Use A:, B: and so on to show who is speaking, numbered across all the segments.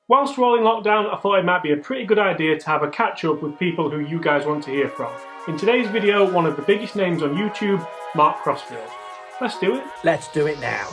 A: Whilst we're all in lockdown, I thought it might be a pretty good idea to have a catch up with people who you guys want to hear from. In today's video, one of the biggest names on YouTube, Mark Crossfield. Let's do it.
B: Let's do it now.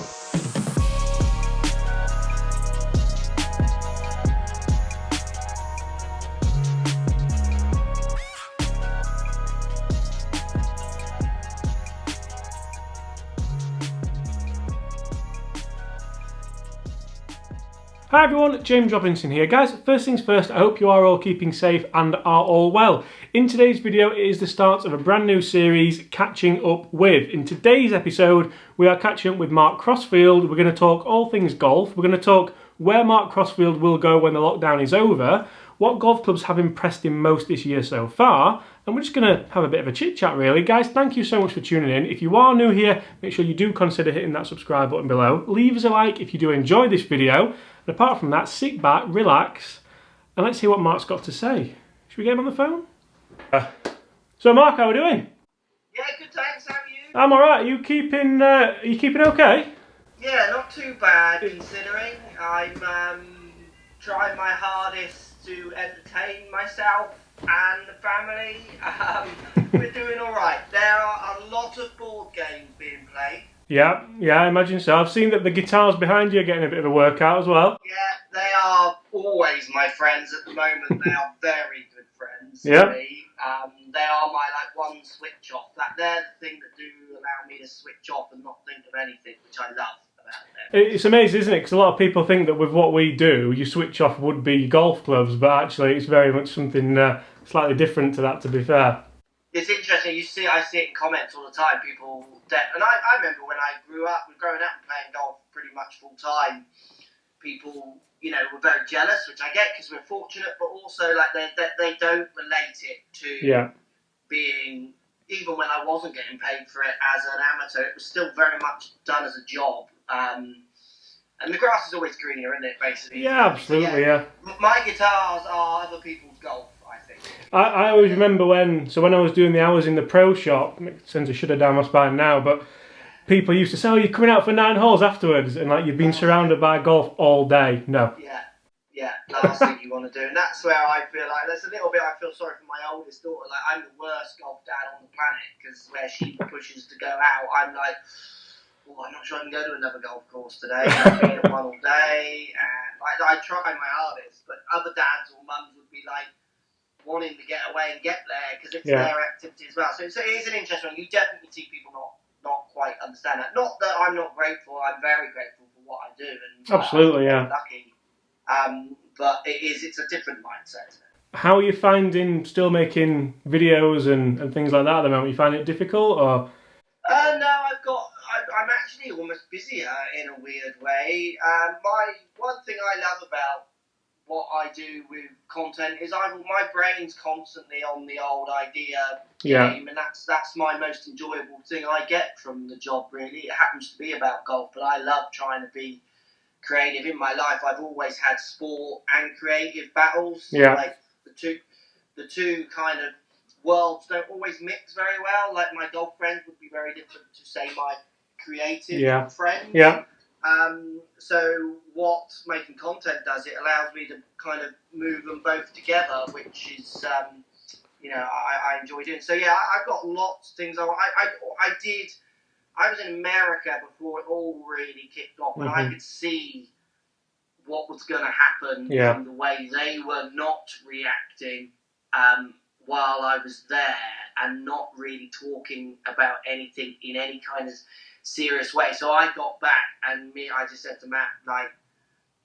A: Hi everyone, James Robinson here. Guys, first things first, I hope you are all keeping safe and are all well. In today's video, it is the start of a brand new series, Catching Up With. In today's episode, we are catching up with Mark Crossfield. We're going to talk all things golf. We're going to talk where Mark Crossfield will go when the lockdown is over, what golf clubs have impressed him most this year so far, and we're just going to have a bit of a chit chat really. Guys, thank you so much for tuning in. If you are new here, make sure you do consider hitting that subscribe button below. Leave us a like if you do enjoy this video. And apart from that, sit back, relax, and let's hear what Mark's got to say. Should we get him on the phone? So Mark, how are we doing?
C: Yeah, good thanks, how are you?
A: I'm alright. Are you keeping okay?
C: Yeah, not too bad considering. I'm trying my hardest to entertain myself and the family. We're doing alright. There are a lot of board games being played.
A: Yeah, I imagine so. I've seen that the guitars behind you are getting a bit of a workout as well.
C: Yeah, they are always my friends at the moment. They are very good friends to me. They are my one switch off. They're the thing that do allow me to switch off and not think of anything, which I love about them.
A: It's amazing, isn't it? Because a lot of people think that with what we do, your switch off would be golf clubs, but actually it's very much something slightly different to that, to be fair.
C: It's interesting. I see it in comments all the time. People, and I remember when I growing up and playing golf pretty much full time. People, were very jealous, which I get because we're fortunate, but also they don't relate it to being. Even when I wasn't getting paid for it as an amateur, it was still very much done as a job. And the grass is always greener, isn't it? Basically.
A: Yeah, absolutely. Yeah.
C: My guitars are other people's golf.
A: I always remember when I was doing the hours in the pro shop, it sends a shudder down my spine now, but people used to say, oh, you're coming out for 9 holes afterwards, and you've been surrounded by golf all day. No.
C: Yeah, last thing you want to do. And that's where I feel there's a little bit, I feel sorry for my oldest daughter. I'm the worst golf dad on the planet, because where she pushes to go out, I'm like, oh, I'm not sure I can go to another golf course today. I've been at one all day, and I try my hardest, but other dads or mums would be wanting to get away and get there because it's their activity as well. So it is an interesting one. You definitely see people not quite understand that. Not that I'm not grateful. I'm very grateful for what I do. And
A: absolutely,
C: I'm lucky. But it's a different mindset.
A: How are you finding still making videos and things like that at the moment? You find it difficult or?
C: No, I'm actually almost busier in a weird way. One thing I love about what I do with content is my brain's constantly on the old idea game, and that's my most enjoyable thing I get from the job. Really, it happens to be about golf, but I love trying to be creative in my life. I've always had sport and creative battles.
A: Yeah.
C: The two kind of worlds don't always mix very well. My golf friends would be very different to say my creative friends.
A: Yeah.
C: So what making content does, it allows me to kind of move them both together, which is, I enjoy doing. So yeah, I've got lots of things. I was in America before it all really kicked off, and I could see what was going to happen in the way they were not reacting while I was there and not really talking about anything in any kind of serious way. So I got back and I just said to Matt,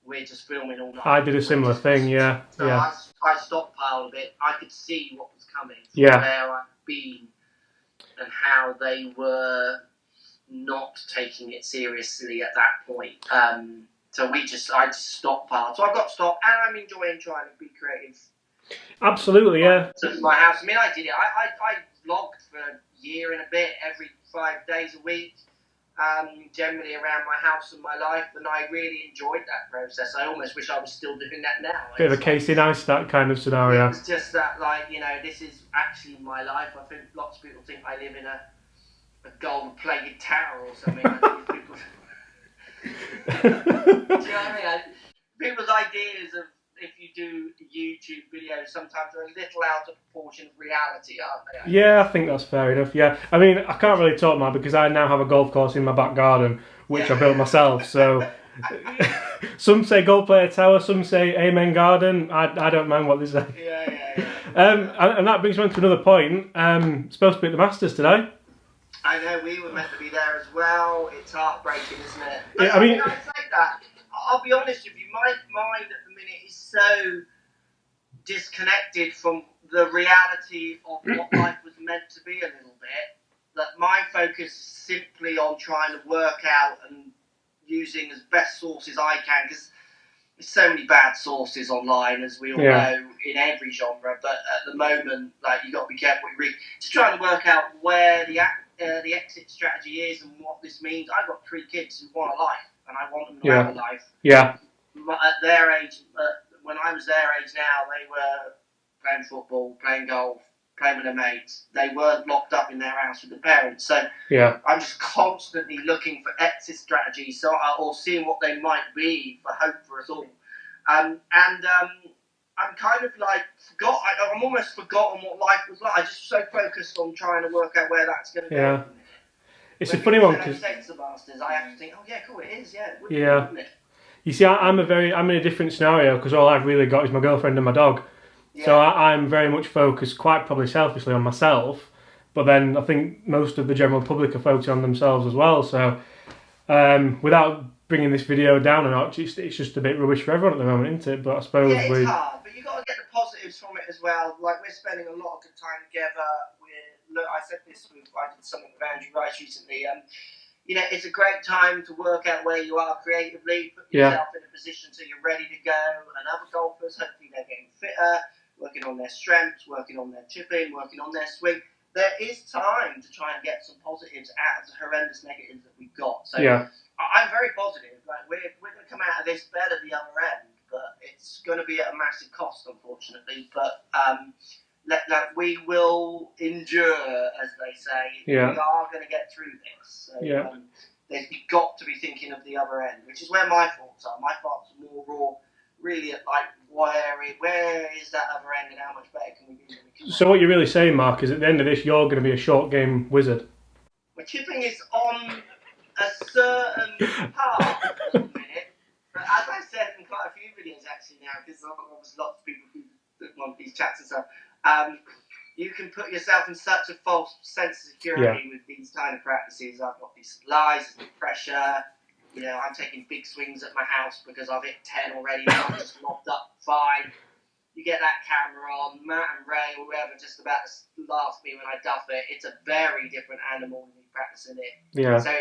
C: we're just filming all night.
A: I did a similar thing,
C: So I stockpiled a bit. I could see what was coming from where I've been and how they were not taking it seriously at that point. So I just stockpiled. So I've got stock and I'm enjoying trying to be creative.
A: Absolutely, yeah.
C: So my house, I did it. I vlogged for a year and a bit, every 5 days a week. Generally around my house and my life, and I really enjoyed that process. I almost wish I was still doing that now.
A: Bit of a Casey Neistat kind of scenario.
C: It's just that, this is actually my life. I think lots of people think I live in a gold-plated tower or something. I think people... Do you know what I mean? People's ideas of if you do YouTube videos, sometimes they're a little out of proportion of reality, aren't they?
A: Yeah, I think that's fair enough. Yeah, I mean, I can't really talk now because I now have a golf course in my back garden, which I built myself. So some say Gold Player Tower, some say Amen Garden. I don't mind what they say.
C: Yeah.
A: And that brings me on to another point. Supposed to be at the Masters today.
C: I know, we were meant to be there as well. It's heartbreaking, isn't it?
A: Yeah, I mean,
C: I say that. I'll be honest with you, my mind at the minute is so disconnected from the reality of what life was meant to be a little bit, that my focus is simply on trying to work out and using as best sources I can, because there's so many bad sources online, as we all know, in every genre, but at the moment, like, you've got to be careful what you read. Just trying to work out where the exit strategy is and what this means. I've got 3 kids who want a life, and I want them to have a life.
A: Yeah.
C: At their age, when I was their age now, they were playing football, playing golf, playing with their mates. They weren't locked up in their house with their parents. So I'm just constantly looking for exit strategies, or seeing what they might be for hope for us all. I'm kind of like I'm almost forgotten what life was like. I'm just so focused on trying to work out where that's going to go.
A: It's a funny one because
C: the Masters, I have to think, oh yeah, cool, it is, yeah.
A: Yeah. You see, I'm in a different scenario because all I've really got is my girlfriend and my dog. Yeah. So I'm very much focused, quite probably selfishly, on myself. But then I think most of the general public are focusing on themselves as well. So without bringing this video down a notch, it's just a bit rubbish for everyone at the moment, isn't it? But I suppose
C: it's hard, but you've got to get the positives from it as well. Like, we're spending a lot of good time together. I said this I did something with Andrew Rice recently. It's a great time to work out where you are creatively, put yourself in a position so you're ready to go. And other golfers, hopefully they're getting fitter, working on their strengths, working on their chipping, working on their swing. There is time to try and get some positives out of the horrendous negatives that we've got. So I'm very positive. Like, we're going to come out of this better the other end, but it's going to be at a massive cost, unfortunately. But we will endure, as they say. We are going to get through this. So, you've got to be thinking of the other end, which is where my thoughts are. My thoughts are more raw, really, at like, where is that other end and how much better can we be?
A: So what you're really saying, Mark, is at the end of this, you're going to be a short game wizard.
C: My chipping is on a certain path at the minute, but as I said in quite a few videos actually now, because there's lots of people who want these chats and stuff, you can put yourself in such a false sense of security with these kind of practices. I've got these lies, there's pressure. I'm taking big swings at my house because I've hit 10 already, and I'm just locked up 5. You get that camera on, Matt and Ray or whoever just about to laugh at me when I duff it. It's a very different animal when you're practicing it.
A: Yeah.
C: So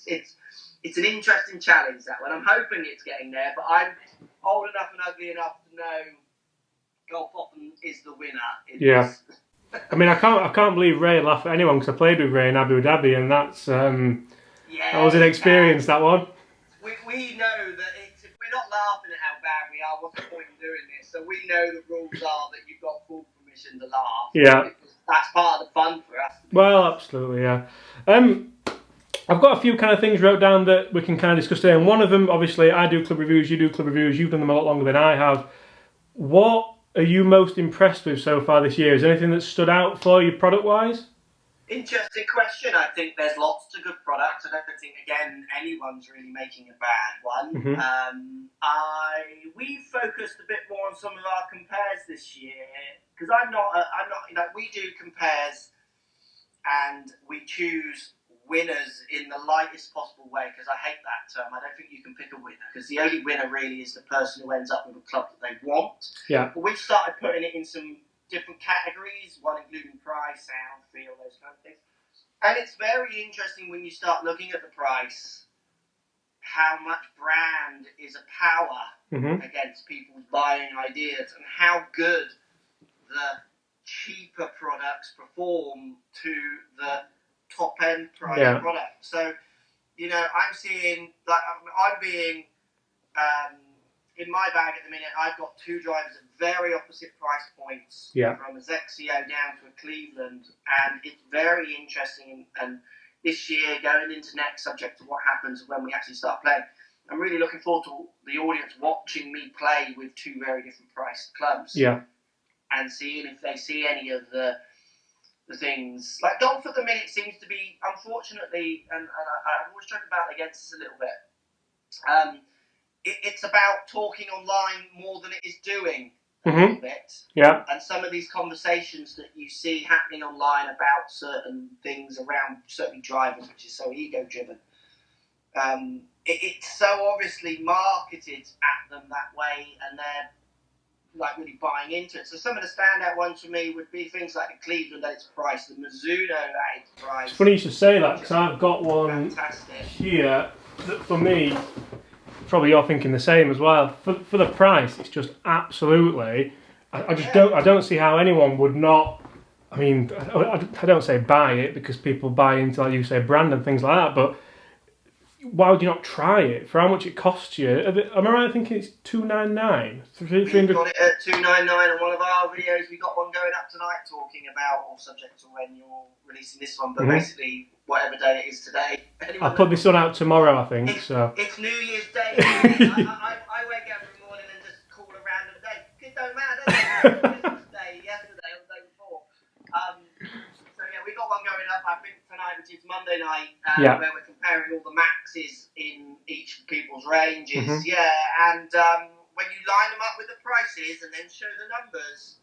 C: it's an interesting challenge, that one. I'm hoping it's getting there, but I'm old enough and ugly enough to know golf often is the winner in this.
A: I mean, I can't believe Ray laughed at anyone because I played with Ray in Abu Dhabi, and that's that was an experience. That one.
C: We know that if we're not laughing at how bad we are, what's the point in doing this? So we know the rules are that you've got full permission to laugh.
A: Yeah.
C: That's part of the fun for us.
A: Well, absolutely, yeah. I've got a few kind of things wrote down that we can kind of discuss today, and one of them, obviously, I do club reviews, you do club reviews, you've done them a lot longer than I have. What are you most impressed with so far this year? Is there anything that stood out for you product-wise?
C: Interesting question. I think there's lots of good products. I don't think, again, anyone's really making a bad one.
A: Mm-hmm.
C: We focused a bit more on some of our compares this year, because I'm not, we do compares and we choose winners in the lightest possible way, because I hate that term. I don't think you can pick a winner, because the only winner really is the person who ends up with a club that they want.
A: Yeah.
C: But we've started putting it in some different categories, one including price, sound, feel, those kind of things. And it's very interesting when you start looking at the price, how much brand is a power against people's buying ideas, and how good the cheaper products perform to the top-end price product. So, I'm seeing, I'm being... in my bag at the minute, I've got 2 drivers at very opposite price points, from a Zexio down to a Cleveland, and it's very interesting. And this year, going into next, subject to what happens when we actually start playing, I'm really looking forward to the audience watching me play with two very different priced clubs.
A: Yeah.
C: And seeing if they see any of the things. Like golf at the minute seems to be, unfortunately, and I've always tried to battle against this a little bit, it's about talking online more than it is doing a little bit.
A: Yeah.
C: And some of these conversations that you see happening online about certain things around certainly drivers, which is so ego-driven, it's so obviously marketed at them that way, and they're like really buying into it. So some of the standout ones for me would be things like the Cleveland at its price, the Mizuno at its price.
A: It's funny you should say that, because I've got one
C: fantastic
A: here that for me, probably you're thinking the same as well. For the price, it's just absolutely. I just don't see how anyone would not. I mean, I don't say buy it, because people buy into, like you say, brand and things like that, but why would you not try it for how much it costs you? Am I right in thinking it's $299?
C: We got it at $299 on one of our videos. We got one going up tonight talking about, or subject to when you're releasing this one, but basically whatever day it is today.
A: I'll put this one out tomorrow, I think.
C: It's New Year's Day. I wake up every morning and just call a random day. It don't matter, does it? Christmas Day, yesterday, or the day before. So yeah, we got one going up, I think, tonight, which is Monday night, where we're comparing all the maxes in each people's ranges. And when you line them up with the prices and then show the numbers,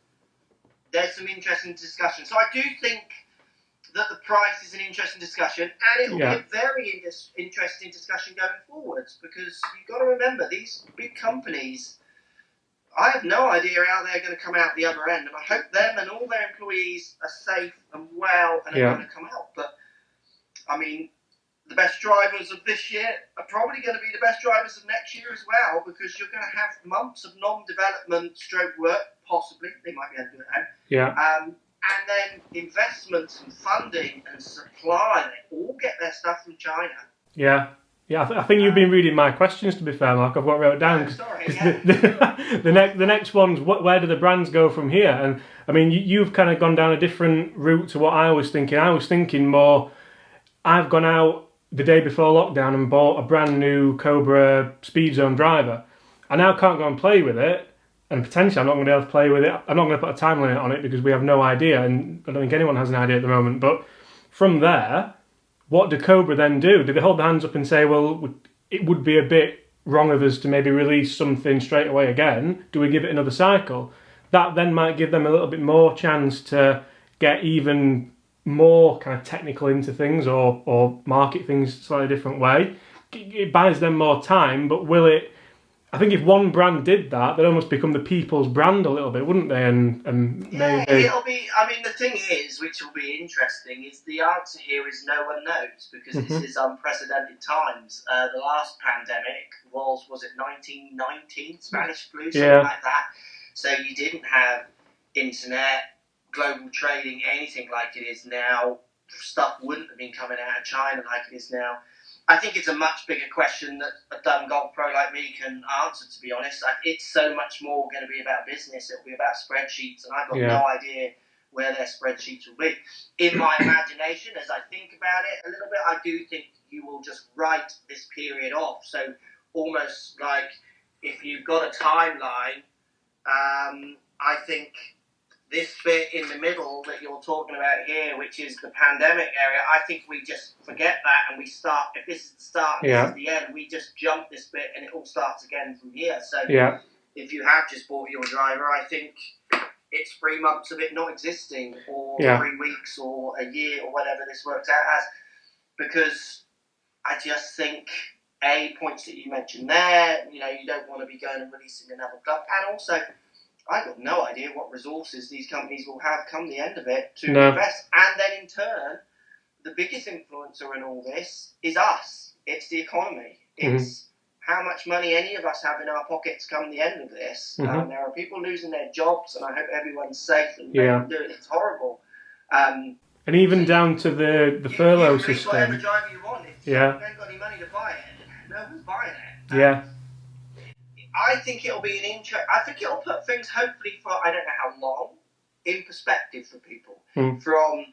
C: there's some interesting discussion. So I do think that the price is an interesting discussion, and it will be a very interesting discussion going forwards, because you've got to remember, these big companies, I have no idea how they're going to come out the other end, and I hope them and all their employees are safe and well and are going to come out. But, I mean, the best drivers of this year are probably going to be the best drivers of next year as well, because you're going to have months of non-development stroke work, possibly. They might be able to do it at home. And then investments and funding and supply, they all get their stuff from China.
A: Yeah, I think you've been reading my questions, to be fair, Mark. I've got it wrote down. The next one's, where do the brands go from here? And, I mean, you've kind of gone down a different route to what I was thinking. I was thinking more, I've gone out the day before lockdown and bought a brand new Cobra Speed Zone driver. I now can't go and play with it, and potentially I'm not going to be able to play with it. I'm not going to put a time limit on it, because we have no idea, and I don't think anyone has an idea at the moment. But from there, what do Cobra then do? Do they hold their hands up and say, well, it would be a bit wrong of us to maybe release something straight away again? Do we give it another cycle? That then might give them a little bit more chance to get even more kind of technical into things, or market things a slightly different way. It buys them more time, but will it... I think if one brand did that, they'd almost become the people's brand a little bit, wouldn't they? And maybe...
C: it'll be... I mean, the thing is, which will be interesting, is the answer here is no one knows, because this is unprecedented times. The last pandemic was it 1919, Spanish flu, something like that. So you didn't have internet, global trading, anything like it is now. Stuff wouldn't have been coming out of China like it is now. I think it's a much bigger question that a dumb golf pro like me can answer, to be honest. It's so much more going to be about business. It'll be about spreadsheets, and I've got no idea where their spreadsheets will be. In my imagination, as I think about it a little bit, I do think you will just write this period off. So almost like if you've got a timeline, I think this bit in the middle that you're talking about here, which is the pandemic area, I think we just forget that and we start, if this is the start and this is the end, we just jump this bit and it all starts again from here. So if you have just bought your driver, I think it's 3 months of it not existing, or 3 weeks, or a year, or whatever this works out as. Because I just think, points that you mentioned there, you don't want to be going and releasing another club. And also, I've got no idea what resources these companies will have come the end of it to invest. And then in turn, the biggest influencer in all this is us. It's the economy. It's how much money any of us have in our pockets come the end of this. There are people losing their jobs, and I hope everyone's safe and they can do it. It's horrible. And
A: even down to the furlough system.
C: You can whatever driver you want. If you haven't got any money to buy it, no one's buying it. I think it'll be I think it'll put things, hopefully for, I don't know how long, in perspective for people. From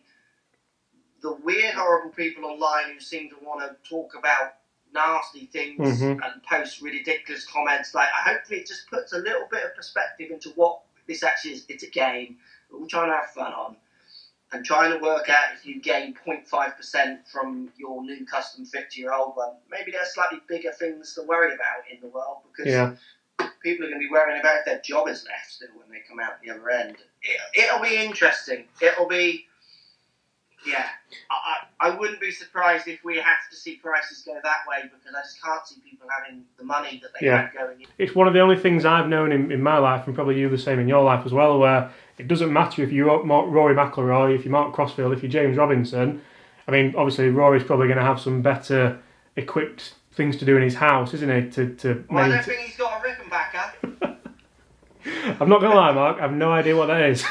C: the weird, horrible people online who seem to want to talk about nasty things and posts ridiculous comments. Like, hopefully it just puts a little bit of perspective into what this actually is. It's a game that we're trying to have fun on, and trying to work out if you gain 0.5% from your new custom fit to your old one. Maybe there's slightly bigger things to worry about in the world, because people are going to be worrying about if their job is left still when they come out the other end. It'll be interesting. It'll be, I wouldn't be surprised if we have to see prices go that way, because I just can't see people having the money that they have going in.
A: It's one of the only things I've known in my life, and probably you the same in your life as well, where it doesn't matter if you're Rory McIlroy, if you're Mark Crossfield, if you're James Robinson. I mean, obviously Rory's probably going to have some better equipped things to do in his house, isn't he?
C: Well, I don't think he's got a Rickenbacker.
A: I'm not going to lie, Mark, I have no idea what that is.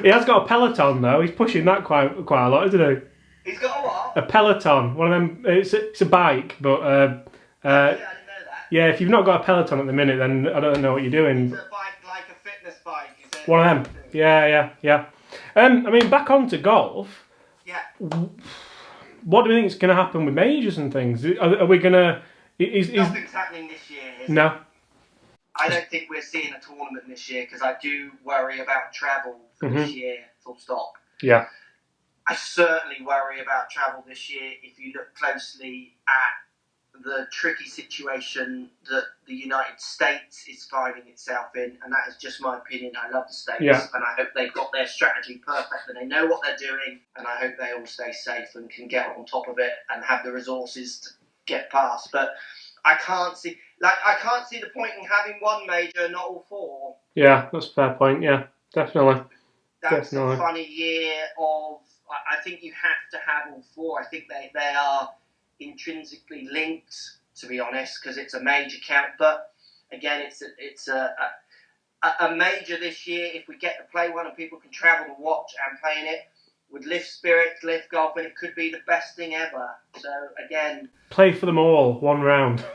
A: He has got a Peloton though. He's pushing that quite a lot, isn't he?
C: He's got a what?
A: A Peloton. One of them. It's a bike, but
C: yeah, I didn't know that.
A: Yeah, if you've not got a Peloton at the minute, then I don't know what you're doing.
C: It's a bike like a fitness bike, is it?
A: One of them. Yeah. I mean, back onto golf.
C: Yeah.
A: What do we think is going to happen with majors and things? Are we going to?
C: Nothing's happening this year.
A: No.
C: I don't think we're seeing a tournament this year, because I do worry about travel for this year, full stop.
A: Yeah.
C: I certainly worry about travel this year if you look closely at the tricky situation that the United States is finding itself in, and that is just my opinion. I love the States, and I hope they've got their strategy perfect, and they know what they're doing, and I hope they all stay safe and can get on top of it and have the resources to get past. But I can't see the point in having one major, not all four. Yeah,
A: that's a fair point. Yeah, definitely.
C: That's a funny year of. I think you have to have all four. I think they are intrinsically linked, to be honest, because it's a major count. But again, it's a major this year. If we get to play one and people can travel to watch and play in it, would lift spirits, lift golf, and it could be the best thing ever. So again,
A: play for them all, one round.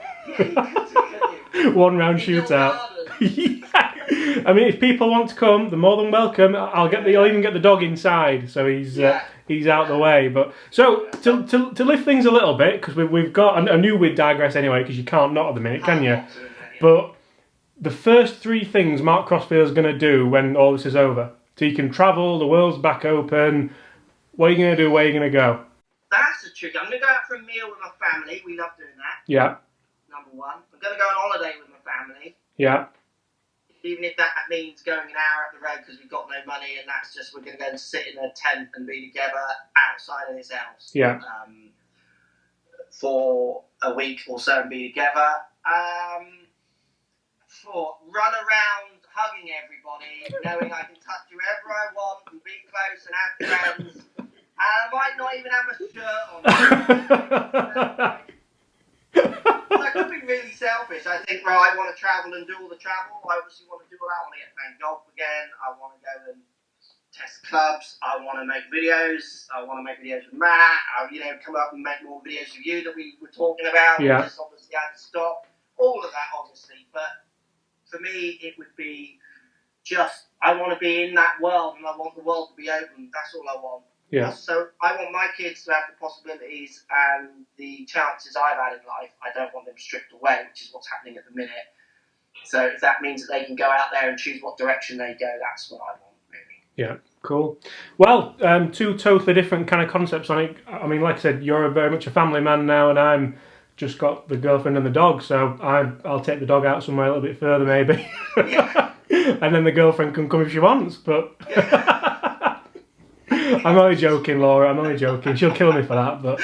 A: One round shootout. I mean, if people want to come, they're more than welcome. I'll even get the dog inside, so he's out the way. But so to lift things a little bit, because we've got. I knew we'd digress anyway, because you can't not at the minute, can you? But the first three things Mark Crossfield is going to do when all this is over, so you can travel, the world's back open. What are you going to do? Where are you going to go?
C: That's a trick. I'm going to go out for a meal with my family. We love doing that.
A: Yeah.
C: Number one. I'm going to go on holiday with my family.
A: Yeah.
C: Even if that means going an hour up the road because we've got no money, and that's just we're going to go and sit in a tent and be together outside of his house.
A: Yeah.
C: For a week or so and be together. Run around hugging everybody, knowing I can touch whoever I want and be close and have friends. And I might not even have a shirt on. I could be really selfish. I think, I want to travel and do all the travel. I obviously want to do all that. I want to get playing golf again. I want to go and test clubs. I want to make videos. I want to make videos with Matt. I'll, come up and make more videos with you that we were talking about.
A: Yeah.
C: Just obviously had to stop. All of that, obviously. But for me, it would be I want to be in that world, and I want the world to be open. That's all I want.
A: Yeah.
C: So I want my kids to have the possibilities and the chances I've had in life. I don't want them stripped away, which is what's happening at the minute. So if that means that they can go out there and choose what direction they go, that's what I want, really.
A: Yeah, cool. Well, two totally different kind of concepts on it. I mean, like I said, you're very much a family man now, and I'm just got the girlfriend and the dog, so I'll take the dog out somewhere a little bit further, maybe.
C: Yeah.
A: And then the girlfriend can come if she wants, but... I'm only joking, Laura. I'm only joking. She'll kill me for that. But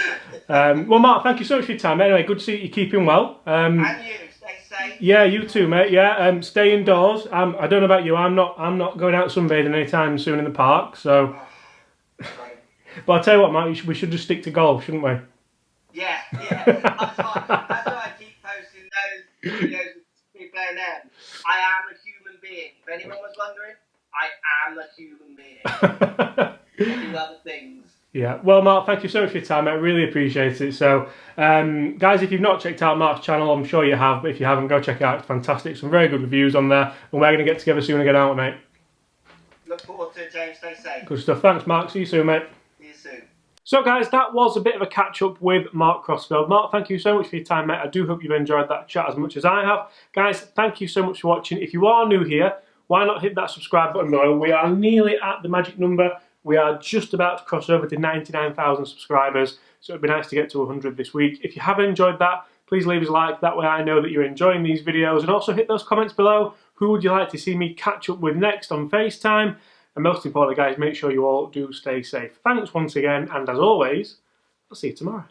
A: well, Mark, thank you so much for your time. Anyway, good to see you keeping well.
C: And you, stay safe.
A: Yeah, you too, mate. Yeah, stay indoors. I don't know about you. I'm not going out sunbathing anytime soon in the park. So, but I'll tell you what, Mark. We should just stick to golf, shouldn't we?
C: Yeah. That's why I keep posting those videos of me playing them. I am a human being. If anyone was wondering, I am a human being. I do other things.
A: Yeah. Well, Mark, thank you so much for your time. I really appreciate it. So, guys, if you've not checked out Mark's channel, I'm sure you have, but if you haven't, go check it out. It's fantastic. Some very good reviews on there. And we're going to get together soon again, aren't we, mate?
C: Look forward to it, James. Stay safe.
A: Good stuff. Thanks, Mark. See you soon, mate.
C: See you soon.
A: So guys, that was a bit of a catch up with Mark Crossfield. Mark, thank you so much for your time, mate. I do hope you've enjoyed that chat as much as I have. Guys, thank you so much for watching. If you are new here, why not hit that subscribe button below? We are nearly at the magic number. We are just about to cross over to 99,000 subscribers, so it'd be nice to get to 100 this week. If you have enjoyed that, please leave us a like. That way I know that you're enjoying these videos. And also hit those comments below. Who would you like to see me catch up with next on FaceTime? And most importantly, guys, make sure you all do stay safe. Thanks once again, and as always, I'll see you tomorrow.